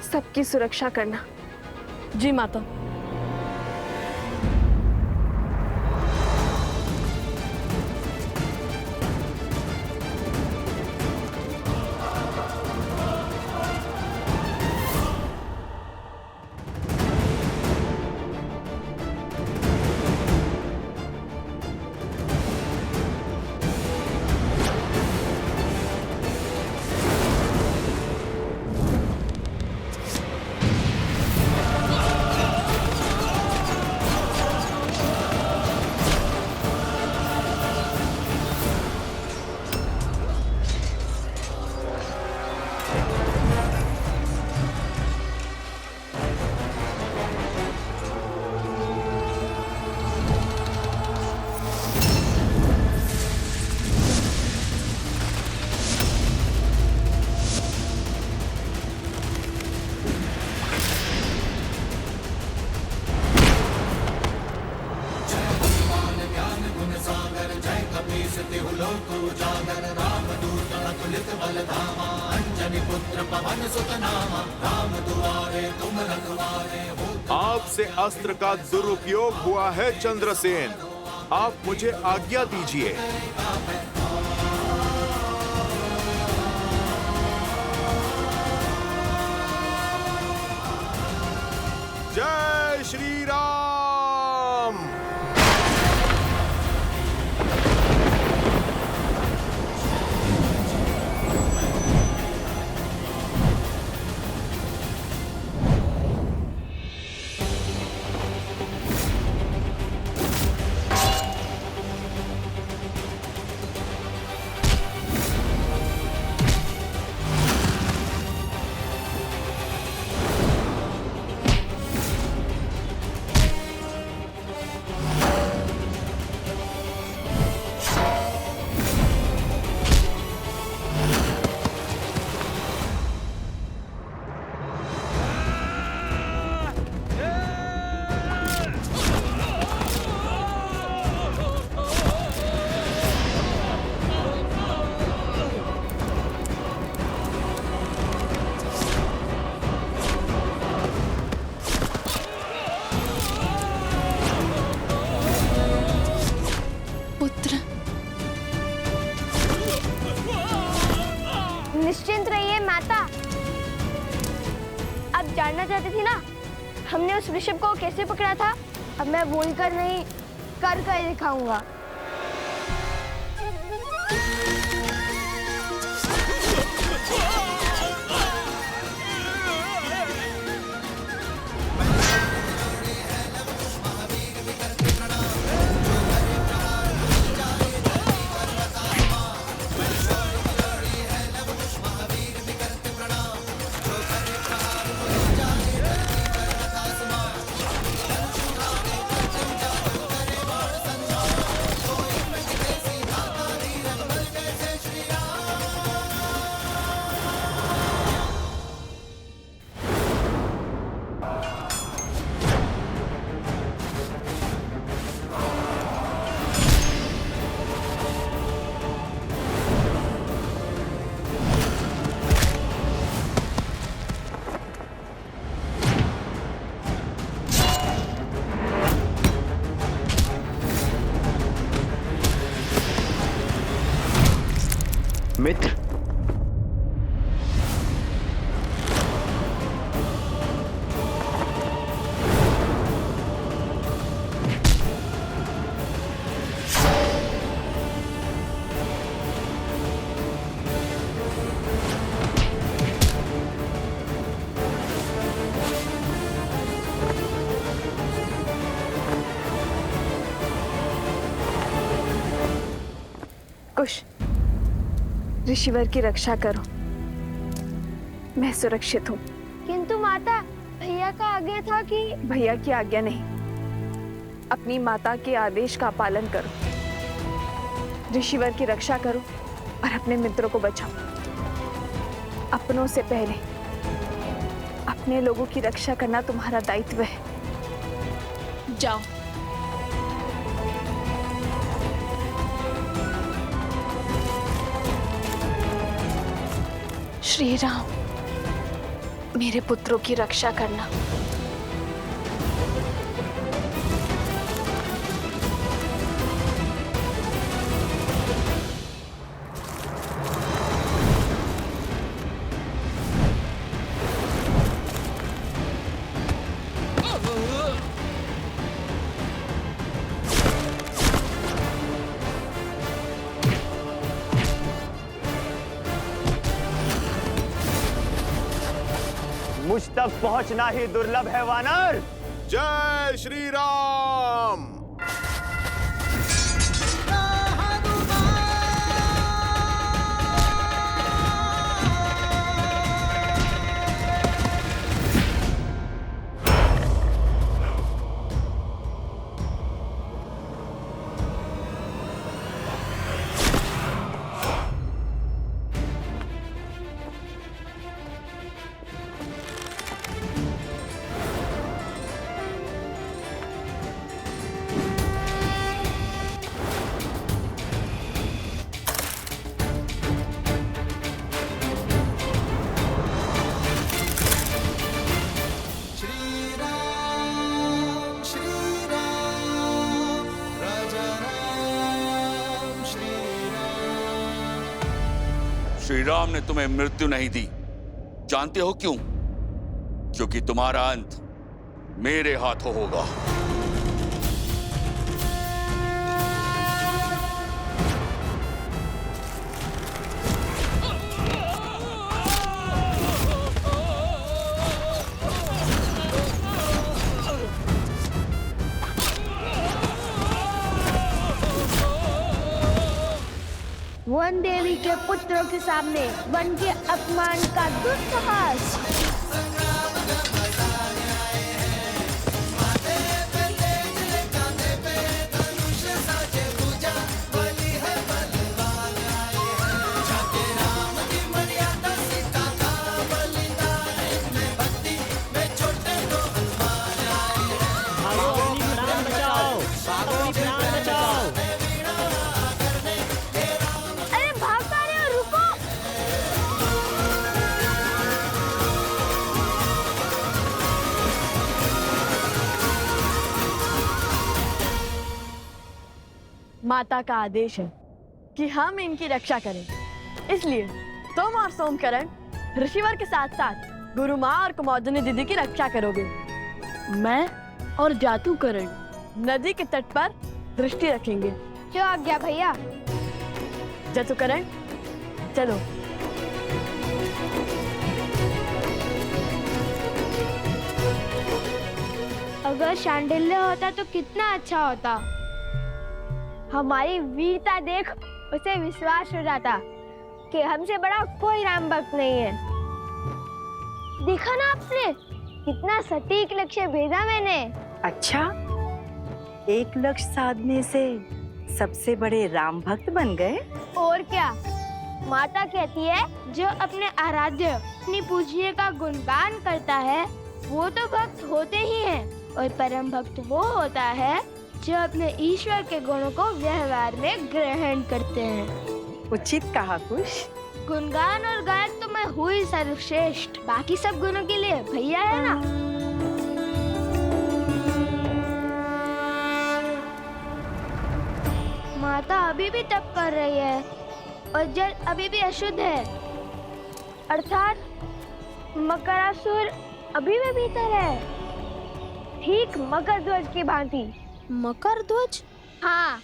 सबकी सुरक्षा करना। जी माता। आपसे अस्त्र का दुरुपयोग हुआ है चंद्रसेन, आप मुझे आज्ञा दीजिए। जय श्री राम। निश्चिंत रहिए माता। आप जानना चाहती थी ना हमने उस ऋषभ को कैसे पकड़ा था। अब मैं बोलकर नहीं कर दिखाऊंगा। मित्र, कुश, ऋषिवर की रक्षा करो, मैं सुरक्षित हूँ। किंतु माता, भैया का आज्ञा था कि। भैया की आज्ञा नहीं, अपनी माता के आदेश का पालन करो, ऋषिवर की रक्षा करो और अपने मित्रों को बचाओ। अपनों से पहले अपने लोगों की रक्षा करना तुम्हारा दायित्व है। जाओ। श्री राम, मेरे पुत्रों की रक्षा करना। मुझ तक पहुंचना ही दुर्लभ है वानर। जय श्री राम। श्री राम ने तुम्हें मृत्यु नहीं दी। जानते हो क्यों? क्योंकि तुम्हारा अंत मेरे हाथों होगा। वन देवी के पुत्रों के सामने वन के अपमान का दुस्साहस। अरे भाग पा रहे हो, रुको। माता का आदेश है कि हम इनकी रक्षा करें, इसलिए तुम और सोमकरण ऋषिवर के साथ साथ गुरु माँ और कुमोदनी दीदी की रक्षा करोगे। मैं और जातूकरण नदी के तट पर दृष्टि रखेंगे। जो आज्ञा भैया। जातूकरण चलो। अगर शांडिल्य होता तो कितना अच्छा होता। हमारी वीरता देख उसे विश्वास हो जाता कि हमसे बड़ा कोई राम भक्त नहीं है। देखा ना आपने, कितना सटीक लक्ष्य भेजा मैंने। अच्छा, एक लक्ष्य साधने से सबसे बड़े राम भक्त बन गए। और क्या, माता कहती है जो अपने आराध्य अपनी पूजनीय का गुणगान करता है वो तो भक्त होते ही हैं, और परम भक्त वो होता है जो अपने ईश्वर के गुणों को व्यवहार में ग्रहण करते हैं। उचित कहा कुश। गुणगान और गायक तो मैं हुई सर्वश्रेष्ठ, बाकी सब गुणों के लिए भैया है ना। माता अभी भी तप कर रही है और जल अभी भी अशुद्ध है, अर्थात मकरासुर अभी भी भीतर है, ठीक मकर ध्वज की भांति। मकर ध्वज? हाँ,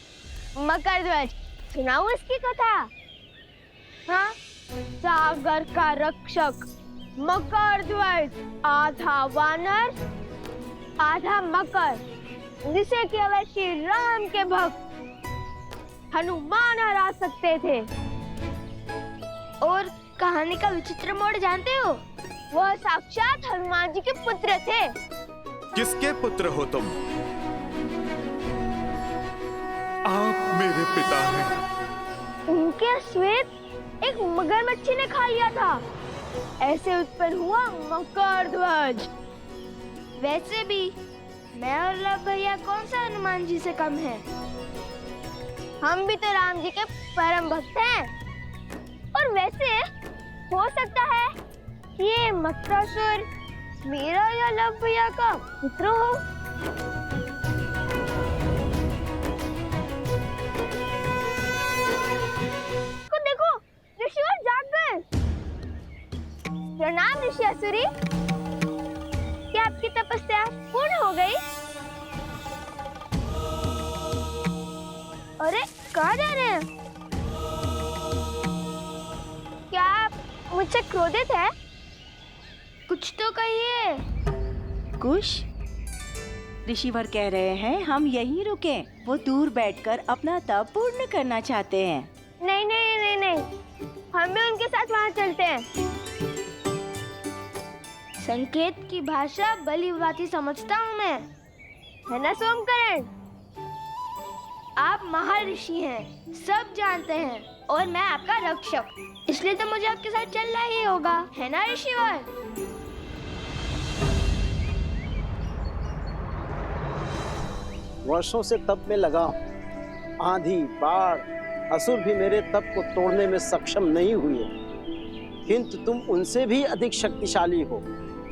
मकर ध्वज। सुनाऊं इसकी कथा? हाँ, सागर का रक्षक मकर ध्वज, आधा वानर आधा मकर, जिसे केवल श्री राम के भक्त हनुमान हरा सकते थे। और कहानी का विचित्र मोड़ जानते हो? वह साक्षात हनुमान जी के पुत्र थे। किसके पुत्र हो तुम? आप मेरे पिता हैं। उनके श्वेत एक मगरमच्छी ने खा लिया था, ऐसे उत्पन्न हुआ मकर ध्वज। वैसे भी मैं और लव भैया कौन सा हनुमान जी से कम है? हम भी तो राम जी के परम भक्त हैं। और वैसे हो सकता है ये मकरासुर मेरा या लव भैया का मित्र हो? देखो ऋषिवर जाग गए। प्रणाम ऋषि असुरी, क्या आपकी तपस्या पूर्ण हो गई? अरे कहाँ जा रहे हैं? क्या आप मुझसे क्रोधित है? कुछ तो कहिए। कुश, ऋषिवर कह रहे हैं हम यहीं रुकें। वो दूर बैठकर अपना तप पूर्ण करना चाहते हैं। नहीं नहीं नहीं नहीं, हम भी उनके साथ वहाँ चलते हैं। संकेत की भाषा भली भांति समझता हूँ मैं, है ना सोमकरण? आप महर्षि हैं, सब जानते हैं, और मैं आपका रक्षक, इसलिए तो मुझे आपके साथ चलना ही होगा, है ना ऋषिवर? वर्षों से तप में लगा हूं। आंधी, बाढ़, असुर भी मेरे तप को तोड़ने में सक्षम नहीं हुए, किंतु तुम उनसे भी अधिक शक्तिशाली हो।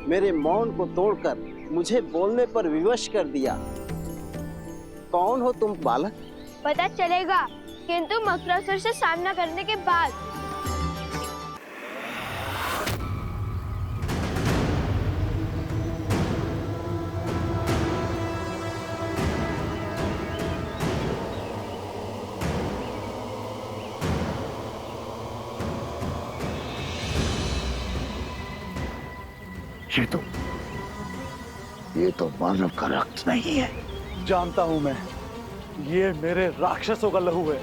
मेरे मौन को तोड़कर मुझे बोलने पर विवश कर दिया। कौन हो तुम बालक? पता चलेगा, किंतु मकरासुर से सामना करने के बाद। ये तो मानव का रक्त नहीं है। जानता हूं मैं, ये मेरे राक्षसों का लहू है।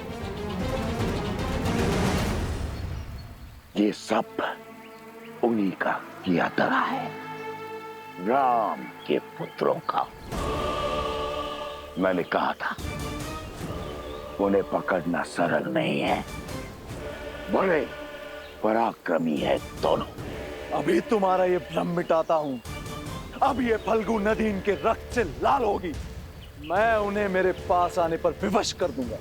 ये सब उन्हीं का किया धरा है, राम के पुत्रों का। मैंने कहा था उन्हें पकड़ना सरल नहीं है, बड़े पराक्रमी है दोनों। अभी तुम्हारा ये भ्रम मिटाता हूँ। अब ये फल्गु नदी इनके रक्त से लाल होगी। मैं उन्हें मेरे पास आने पर विवश कर दूंगा।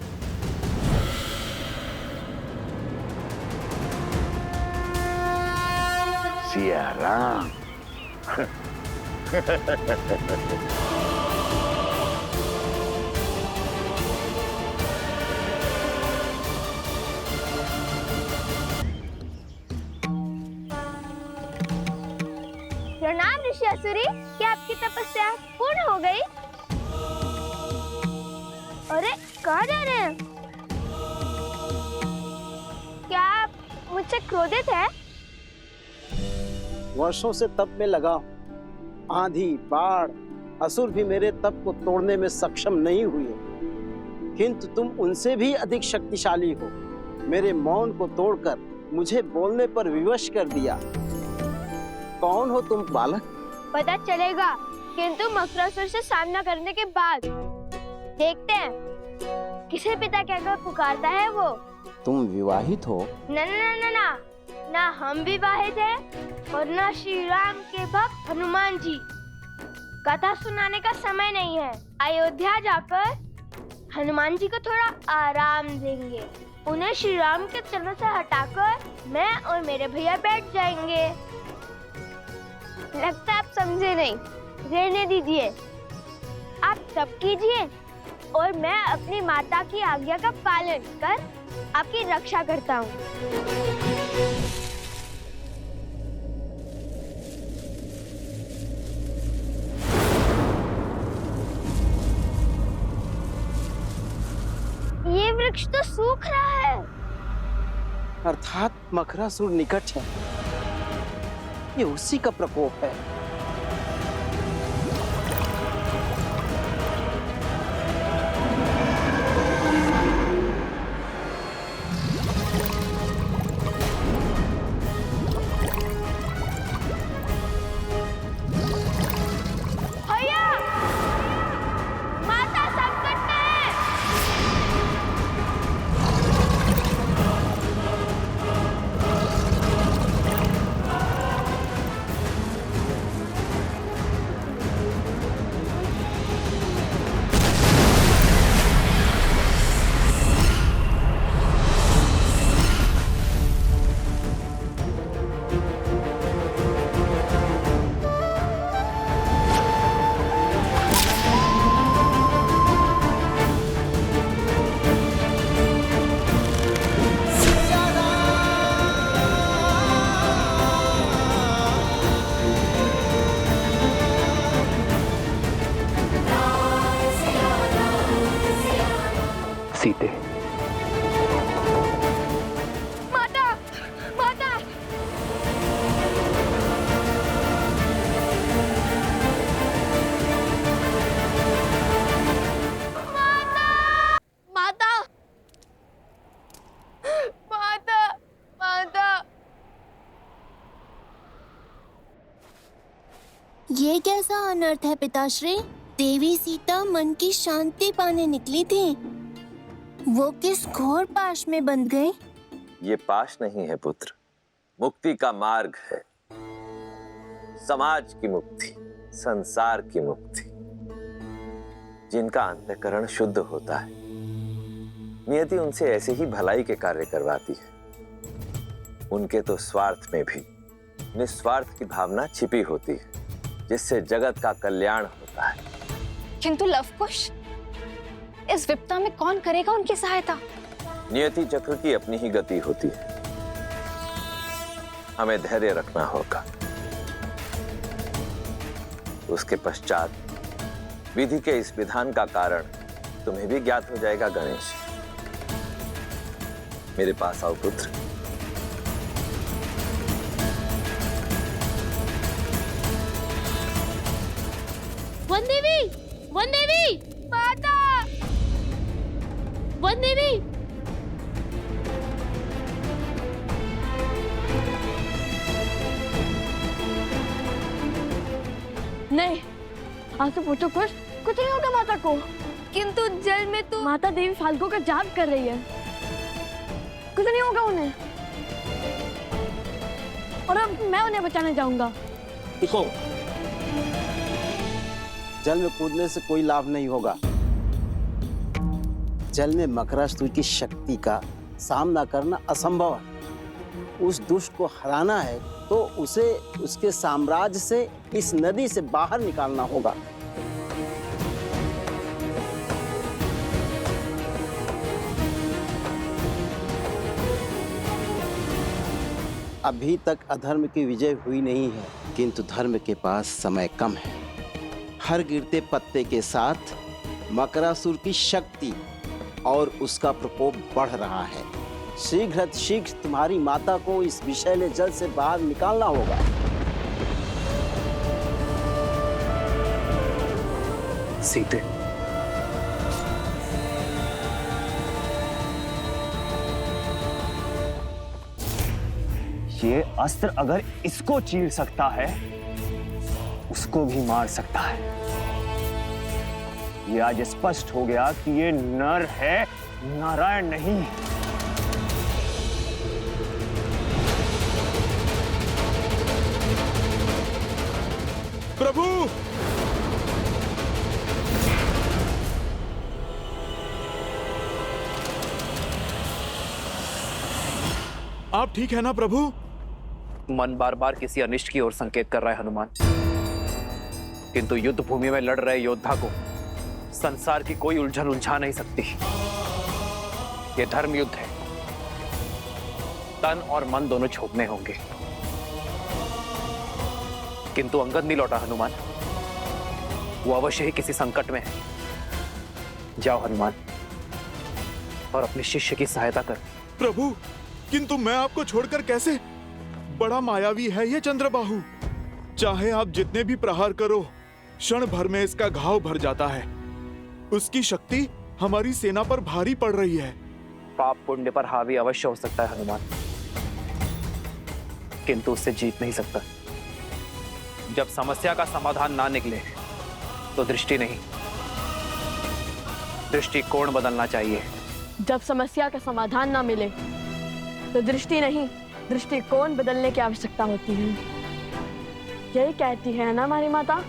सिया राम। प्रणाम ऋषि असुरी, क्या आपकी तपस्या पूर्ण हो गई? अरे कहाँ जा रहे हैं? क्या आप मुझसे क्रोधित है? वर्षों से तप में लगा हूं। आंधी, बाढ़, असुर भी मेरे तप को तोड़ने में सक्षम नहीं हुए, किंतु तुम उनसे भी अधिक शक्तिशाली हो। मेरे मौन को तोड़कर मुझे बोलने पर विवश कर दिया। कौन हो तुम बालक? पता चलेगा, किंतु मकरासुर से सामना करने के बाद। देखते हैं किसे पिता कहकर पुकारता है वो। तुम विवाहित हो? ना ना ना ना, ना हम विवाहित हैं और ना श्री राम के भक्त हनुमान जी। कथा सुनाने का समय नहीं है। अयोध्या जाकर हनुमान जी को थोड़ा आराम देंगे। उन्हें श्री राम के चरणों से हटाकर मैं और मेरे भैया बैठ जाएंगे। लगता है आप समझे नहीं, रहने दीजिए। आप तप कीजिए और मैं अपनी माता की आज्ञा का पालन कर आपकी रक्षा करता हूँ। ये वृक्ष तो सूख रहा है। अर्थात मकरासुर निकट है। ये उसी का प्रकोप है। भैया, माता संकट में है। ये कैसा अनर्थ है पिताश्री? देवी सीता मन की शांति पाने निकली थी, वो किस घोर पाश में बंध गई? ये पाश नहीं है पुत्र, मुक्ति का मार्ग है। समाज की मुक्ति, संसार की मुक्ति। जिनका अंतःकरण शुद्ध होता है, नियति उनसे ऐसे ही भलाई के कार्य करवाती है। उनके तो स्वार्थ में भी निस्वार्थ की भावना छिपी होती है, जिससे जगत का कल्याण होता है। किंतु लवकुश, इस विपदा में कौन करेगा उनकी सहायता? नियति चक्र की अपनी ही गति होती है, हमें धैर्य रखना होगा। उसके पश्चात विधि के इस विधान का कारण तुम्हें भी ज्ञात हो जाएगा। गणेश, मेरे पास आओ पुत्र। वन देवी, वन देवी, माता, वन देवी। नहीं, आज तो पूछो कुछ नहीं होगा माता को। किंतु जल में तो माता देवी फाल्गु का जाप कर रही है, कुछ नहीं होगा उन्हें। और अब मैं उन्हें बचाने जाऊंगा। देखो, जल में कूदने से कोई लाभ नहीं होगा। जल में मकरासुर की शक्ति का सामना करना असंभव है। उस दुष्ट को हराना है तो उसे उसके साम्राज्य से, इस नदी से बाहर निकालना होगा। अभी तक अधर्म की विजय हुई नहीं है, किंतु धर्म के पास समय कम है। हर गिरते पत्ते के साथ मकरासुर की शक्ति और उसका प्रकोप बढ़ रहा है। शीघ्र तुम्हारी माता को इस विषैले जल से बाहर निकालना होगा। सीते, ये अस्त्र अगर इसको चीर सकता है, उसको भी मार सकता है। ये आज स्पष्ट हो गया कि ये नर है, नारायण नहीं। प्रभु, आप ठीक है ना प्रभु? मन बार बार किसी अनिष्ट की ओर संकेत कर रहा है हनुमान, किंतु युद्ध भूमि में लड़ रहे योद्धा को संसार की कोई उलझन उलझा नहीं सकती। ये धर्म युद्ध है, तन और मन दोनों झोंकने होंगे। किंतु अंगद नहीं लौटा हनुमान, वो अवश्य ही किसी संकट में है। जाओ हनुमान और अपने शिष्य की सहायता कर। प्रभु, किंतु मैं आपको छोड़कर कैसे? बड़ा मायावी है ये चंद्रबाहु। चाहे आप जितने भी प्रहार करो, क्षण भर में इसका घाव भर जाता है। उसकी शक्ति हमारी सेना पर भारी पड़ रही है। पाप पुण्य पर हावी अवश्य हो सकता है हनुमान, किंतु उससे जीत नहीं सकता। जब समस्या का समाधान ना निकले तो दृष्टि नहीं, दृष्टिकोण बदलना चाहिए। जब समस्या का समाधान ना मिले तो दृष्टि नहीं, दृष्टिकोण बदलने की आवश्यकता होती है। यही कहती है ना हमारी माता।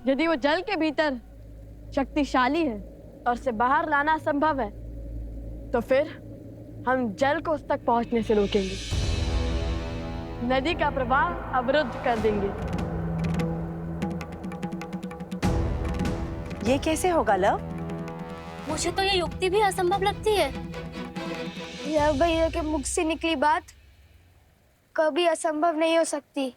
यदि वो जल के भीतर शक्तिशाली है और उसे बाहर लाना संभव है, तो फिर हम जल को उस तक पहुंचने से रोकेंगे, नदी का प्रवाह अवरुद्ध कर देंगे। ये कैसे होगा लव? मुझे तो ये युक्ति भी असंभव लगती है। यह भैया के मुख से निकली बात कभी असंभव नहीं हो सकती।